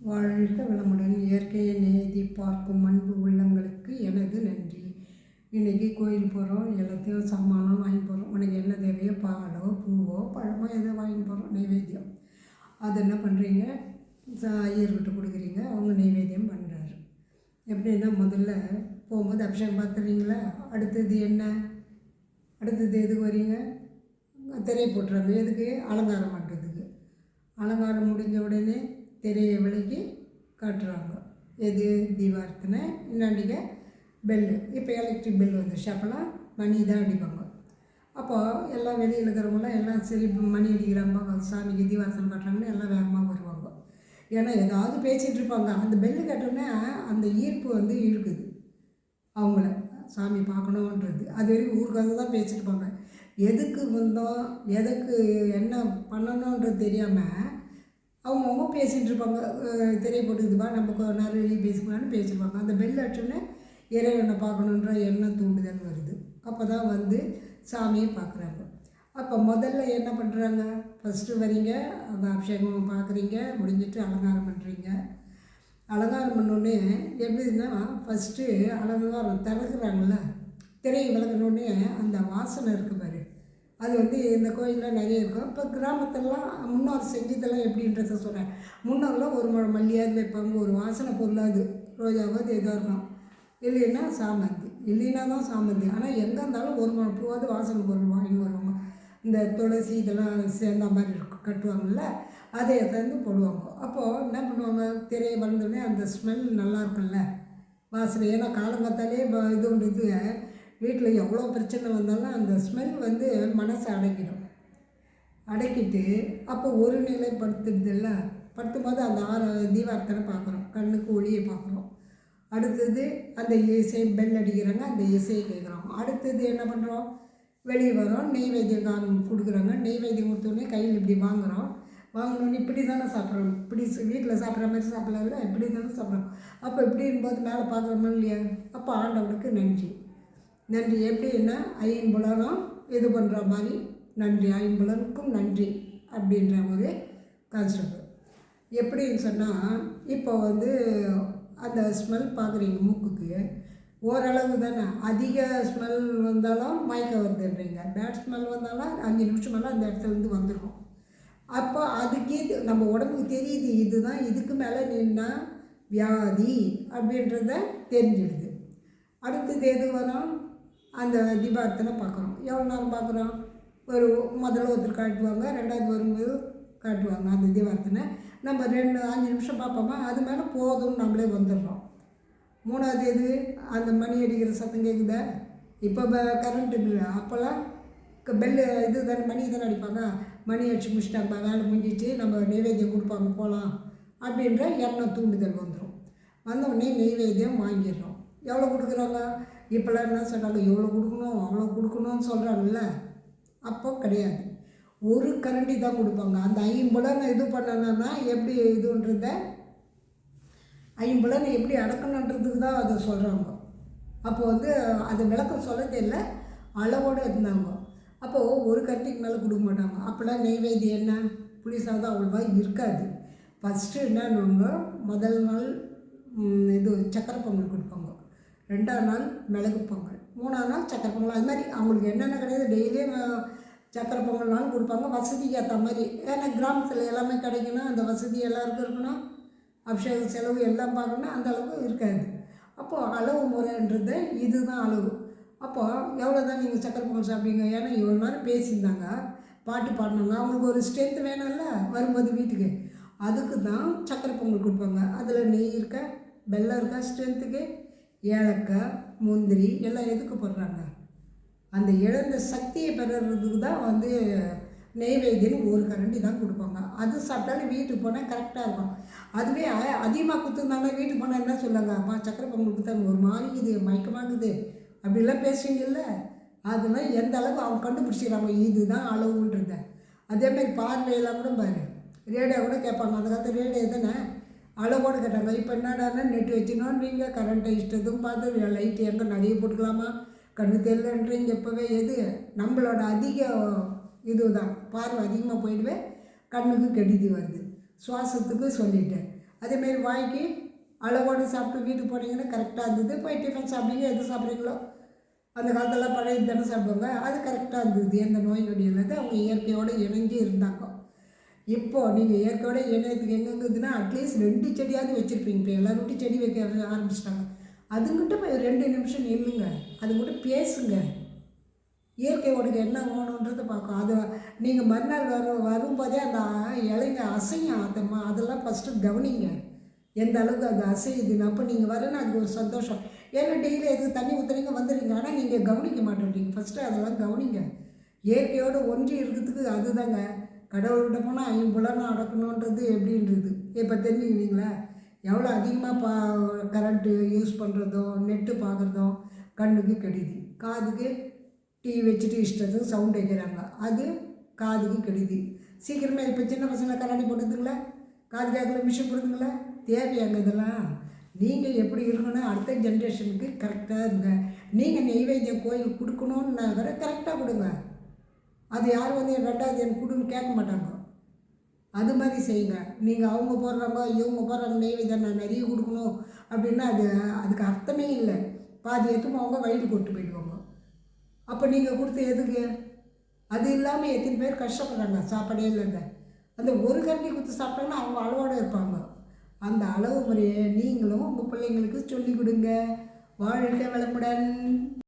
வாழ்க வளமுடன். இயற்கையை நேதி பார்க்கும் அன்பு உள்ளங்களுக்கு எனது நன்றி. இன்றைக்கி கோயில் போகிறோம், எல்லாத்தையும் சாமானும் வாங்கி போகிறோம். உனக்கு என்ன தேவையோ பாலோ பூவோ பழமோ எதோ வாங்கி போகிறோம், நைவேத்தியம். அது என்ன பண்ணுறீங்க, ஐயர்கிட்ட கொடுக்குறீங்க, அவங்க நைவேத்தியம் பண்ணுறாரு. எப்படின்னா முதல்ல போகும்போது அபிஷேகம் பார்த்துறீங்களா, அடுத்தது என்ன, அடுத்தது எதுக்கு வரீங்க, திரையை போட்டுறாங்க. எதுக்கு, அலங்காரம் பண்ணுறதுக்கு. அலங்காரம் முடிஞ்ச உடனே திரையை விலக்கி காட்டுறாங்க. எது, தீபார்த்தனை. இன்னாண்டிக பெல்லு, இப்போ எலக்ட்ரிக் பெல் வந்துடுச்சு. அப்போல்லாம் மணி தான் அடிப்பாங்க. அப்போது எல்லாம் வெளியில் இருக்கிறவங்களாம் எல்லாம் சரி மணி அடிக்கிறாங்க, சாமிக்கு தீபார்த்தனை காட்டுறாங்கன்னு எல்லாம் வேகமாக வருவாங்க. ஏன்னா ஏதாவது பேசிகிட்டு இருப்பாங்க. அந்த பெல்லு கேட்டோன்னே அந்த ஈர்ப்பு வந்து இழுக்குது அவங்கள, சாமி பார்க்கணுன்றது. அது வரைக்கும் ஊருக்காக தான் பேசிட்டுருப்பாங்க. எதுக்கு வந்தோம், எதுக்கு என்ன பண்ணணுன்றது தெரியாமல் அவங்கவுங்க பேசிகிட்டு இருப்பாங்க. திரை போட்டுக்குதுப்பா, நம்ம நேரம் வெளியே பேசிக்கலான்னு பேசிடுவாங்க. அந்த பெல் அடிச்சோன்னே இறைவனை பார்க்கணுன்ற எண்ணம் தூண்டுதல் வருது. அப்போ தான் வந்து சாமியை பார்க்குறாங்க. அப்போ முதல்ல என்ன பண்ணுறாங்க, ஃபஸ்ட்டு வரீங்க, அந்த அபிஷேகம் பார்க்குறீங்க, முடிஞ்சிட்டு அலங்காரம் பண்ணுறீங்க. அலங்காரம் பண்ணோடனே எப்படின்னா, ஃபஸ்ட்டு அலங்காரம் திறக்குறாங்கள்ல, திரையை விளக்குனோடனே அந்த வாசனை இருக்குது பாரு, அது வந்து இந்த கோயிலில் நிறைய இருக்கும். இப்போ கிராமத்திலலாம் முன்னோர் செஞ்சதெல்லாம் எப்படின்றத சொல்கிறேன். முன்னோர்லாம் ஒரு மல்லியாவது வைப்பாங்க, ஒரு வாசனை பொருளாது, ரோஜாவாவது எதாக இருக்கும், இல்லைன்னா சாமந்தி, இல்லைன்னா தான் சாமந்தி. ஆனால் எங்கே இருந்தாலும் ஒரு பூவாவது வாசனை பொருள் வாங்கி வருவாங்க. இந்த துளசி இதெல்லாம் சேர்ந்த மாதிரி இருக்கும், கட்டுவாங்கள்ல, அதை எடுத்து போடுவாங்க. அப்போது என்ன பண்ணுவாங்க, திரையை வளர்ந்தோடனே அந்த ஸ்மெல் நல்லா இருக்குல்ல, வாசனை. ஏன்னா காலங்காத்தாலே இதுன்றது வீட்டில் எவ்வளோ பிரச்சனை வந்தாலும் அந்த ஸ்மெல் வந்து மனசை அடக்கிட்டு அப்போ ஒரு நிலை படுத்துடுதில்ல, படுத்தும்போது அந்த தீபார்த்தனை பார்க்குறோம், கண்ணுக்கு ஒளியை பார்க்குறோம். அடுத்தது அந்த இசை பெல் அடிக்கிறாங்க, அந்த இசையை கேட்குறோம். அடுத்தது என்ன பண்ணுறோம், வெளியே வரோம், நெய்வேத்தியம் கொடுக்குறாங்க. நெய்வேத்தியம் கொடுத்தோடனே கையில் இப்படி வாங்கினோடனே இப்படி தானே சாப்பிட்றோம், இப்படி வீட்டில் சாப்பிட்ற மாதிரி சாப்பிடல, இப்படி தானே சாப்பிட்றோம். அப்போ இப்படின்போது மேலே பார்க்குறோமா இல்லையா, அப்போ ஆண்டவனுக்கு நன்றி. எப்படின்னா ஐம்புலனும் இது பண்ணுற மாதிரி நன்றி, ஐம்புலனுக்கும் நன்றி அப்படின்ற ஒரு கான்செப்ட். எப்படின்னு சொன்னால், இப்போ வந்து அந்த ஸ்மெல் பார்க்குறீங்க மூக்குக்கு, ஓரளவு தானே. அதிக ஸ்மெல் வந்தாலும் மயக்கம் வருதுன்றீங்க, பேட் ஸ்மெல் வந்தாலும் 5 நிமிஷமெல்லாம் அந்த இடத்துலேருந்து வந்துடும். அப்போ அதுக்கே நம்ம உடம்புக்கு தெரியுது, இதுதான், இதுக்கு மேலே நின்னா வியாதி அப்படின்றத தெரிஞ்சிடுது. அடுத்தது எது வரும், அந்த தீபார்த்தனை பார்க்குறோம். எவ்வளோ நேரம் பார்க்குறோம், முதல்ல ஒருத்தர் காட்டுவாங்க, ரெண்டாவது வரும்போது காட்டுவாங்க அந்த தீபார்த்தனை. நம்ம 5 நிமிஷம் பார்ப்போமா, அது மேலே போதும்னு நம்மளே வந்துடுறோம். மூணாவது எது, அந்த மணி அடிக்கிற சத்தம் கேட்குதா. இப்போ கரண்ட்டு பில்லு, அப்போல்லாம் பெல்லு இது தானே, மணி தானே அடிப்பாங்க. மணி அடிச்சு முடிச்சிட்டாங்க, வேலை முடிஞ்சிச்சு, நம்ம நெய்வேத்தியம் கொடுப்பாங்க போகலாம் அப்படின்ற எண்ணம் தூண்டுதல் வந்துடும். வந்தவுடனே நெய்வேத்தியம் வாங்கிடுறோம். எவ்வளோ கொடுக்குறாங்க, இப்போல்லாம் என்ன சொல்கிறாங்க, எவ்வளோ கொடுக்கணும் அவ்வளோ கொடுக்கணும்னு சொல்கிறாங்கல்ல. அப்போ கிடையாது, ஒரு கரண்டி தான் கொடுப்பாங்க. அந்த 50 இது பண்ணணும்னா எப்படி இதுன்றத, 50 எப்படி அடக்கணுன்றதுக்கு தான் அதை சொல்கிறாங்க. அப்போ வந்து அது விளக்கம் சொல்ல தெரியல, அளவோடு இருந்தாங்க. அப்போது ஒரு கரண்டிக்கு மேலே கொடுக்க மாட்டாங்க. அப்போல்லாம் நெய்வேத்தியம் என்ன, புளி சாதம் அவ்வளோவா இருக்காது. ஃபஸ்ட்டு என்னன்னுவாங்க, முதல் நாள் இது சக்கரை பொங்கல் கொடுப்பாங்க, 2ஆம் நாள் மிளகு பொங்கல், 3ஆம் நாள் சக்கரை பொங்கல். அது மாதிரி அவங்களுக்கு என்னென்ன கிடையாது, டெய்லியும் சக்கரை பொங்கல்னாலும் கொடுப்பாங்க, வசதிக்கு ஏற்ற மாதிரி. ஏன்னா கிராமத்தில் எல்லாமே கிடைக்கணும், அந்த வசதி எல்லாருக்கும் இருக்கணும், அபிஷேக செலவு எல்லாம் பார்க்கணும், அந்த அளவுக்கு இருக்காது. அப்போது அளவு முறைன்றது இதுதான் அளவு. அப்போது எவ்வளோ தான் நீங்கள் சக்கரை பொங்கல் சாப்பிடுங்க, ஏன்னா இவ்வளோ நேரம் பேசியிருந்தாங்க, பாட்டு பாடினாங்க, அவங்களுக்கு ஒரு ஸ்ட்ரென்த் வேணும்ல வரும்போது வீட்டுக்கு, அதுக்கு தான் சக்கரை பொங்கல் கொடுப்பாங்க. அதில் நெய் இருக்கா, வெல்லம் இருக்கா, ஸ்ட்ரென்த்துக்கு ஏலக்காய் முந்திரி எல்லாம் எதுக்கு போடுறாங்க, அந்த இழந்த சக்தியை பெறுறதுக்கு தான் வந்து நெய்வேத்தியம் ஒரு கரண்டி தான் கொடுப்பாங்க. அது சாப்பிட்டாலும் வீட்டுக்கு போனால் கரெக்டாக இருக்கும். அதுவே அதிகமாக கொடுத்துருந்தாங்க, வீட்டுக்கு போனால் என்ன சொல்லுவாங்க, அம்மா சக்கரை பொங்கல் கொடுத்தாங்க, ஒரு மாதிரிக்குது, மயக்கமாகுது அப்படிலாம் பேசுவீங்கல்ல. அதெல்லாம் எந்த அளவுக்கு அவங்க கண்டுபிடிச்சிக்கிறாங்க இதுதான் அளவுன்றத. அதேமாதிரி பார்வையெல்லாம் கூட பாரு, ரேடியோ கூட கேட்பாங்க. அந்த காலத்தில் ரேடியோ தானே அளவோடு கேட்டாங்க. இப்போ என்னடானா நெட் வச்சுனோன்றீங்க, கரண்ட்டை இஷ்டத்துக்கும் பார்த்து லைட்டு எங்கே நிறைய போட்டுக்கலாமா, கண்ணு தெரியலன்றீங்க. இப்போவே எது நம்மளோட அதிக இதுதான், பார்வை அதிகமாக போயிடுவே, கண்ணுக்கு கெடுதி வருது, சுவாசத்துக்கு சொல்லிட்டேன். அதேமாரி வாய்க்கு அளவோடு சாப்பிட்டு வீட்டுக்கு போனீங்கன்னா கரெக்டாக இருந்தது. போய் டிஃபன் சாப்பிட்டீங்க, எது சாப்பிட்றீங்களோ அந்த காலத்தில் பழைய தானே சாப்பிடுவாங்க, அது கரெக்டாக இருந்தது. எந்த நோய் நொடி இல்லாத அவங்க இயற்கையோடு இணைஞ்சு இருந்தாங்க. இப்போது நீங்கள் இயற்கையோடு இணையத்துக்கு எங்கெங்குதுன்னா அட்லீஸ்ட் 2 செடியாவது வச்சுருப்பீங்க. இப்போ எல்லோரும் வீட்டு செடி வைக்க ஆரம்பிச்சிட்டாங்க. அதுங்கிட்ட போய் 2 நிமிஷம் நில்லுங்க, அதுங்கிட்ட பேசுங்க. இயற்கையோடுக்கு என்ன வேணுன்றதை பார்க்கும். அது நீங்கள் மறுநாள் வரும்போதே அந்த இலைங்க அசையும், அதெல்லாம் ஃபஸ்ட்டு கவனிங்க. எந்த அளவுக்கு அது அசையுதுன்னு. அப்போ நீங்கள் வரேன்னு அதுக்கு ஒரு சந்தோஷம். ஏன்னா டெய்லி எதுக்கு தண்ணி ஊற்றுறீங்க வந்துடுறீங்க, ஆனால் நீங்கள் கவனிக்க மாட்டேன்றீங்க. ஃபஸ்ட்டு அதெல்லாம் கவனிங்க. இயற்கையோடு ஒன்றி இருக்கிறதுக்கு அதுதாங்க. கடவுள்கிட்ட போனால் ஐம்புலனும் அடக்கணுன்றது எப்படின்றது இப்போ தெரிஞ்சுக்கிறீங்களா? எவ்வளோ அதிகமாக கரண்ட்டு யூஸ் பண்ணுறதோ, நெட்டு பார்க்குறதோ கண்ணுக்கு கெடுதி. காதுக்கு டிவி வச்சுட்டு இஷ்டத்துக்கு சவுண்ட் வைக்கிறாங்க, அது காதுக்கு கெடுதி. சீக்கிரமே இப்போ சின்ன பசங்களை கண்ணாடி போட்டுதுங்களா, காது கேட்கல மிஷின் கொடுத்துங்களா? தேவையாங்க இதெல்லாம்? நீங்கள் எப்படி இருக்கணும் அடுத்த ஜென்ரேஷனுக்கு கரெக்டாக இருங்க. நீங்கள் நெய்வேத்தியம் கோயிலுக்கு கொடுக்கணுன்னா கூட கரெக்டாக கொடுங்க. அது யாரும் வந்து 2வது எனக்கு கொடுன்னு கேட்க மாட்டாங்க. அது மாதிரி செய்யுங்க. நீங்கள் அவங்க போடுறாங்க இவங்க போடுறாங்க நெய்வேத்தியம் நான் நிறைய கொடுக்கணும் அப்படின்னா அதுக்கு அர்த்தமே இல்லை. பாதி எத்தும் அவங்க வயிறு கொட்டு போயிடுவாங்க. அப்போ நீங்கள் கொடுத்து எதுக்கு? அது இல்லாமல் எத்தனை பேர் கஷ்டப்படுறாங்க சாப்பாடே இல்லைங்க. அந்த ஒரு கரண்டி கொடுத்து சாப்பிட்டாங்கன்னா அவங்க அளவோடு இருப்பாங்க. அந்த அளவு முறையை நீங்களும் உங்கள் பிள்ளைங்களுக்கு சொல்லிக் கொடுங்க. வாழ்க வளமுடன்.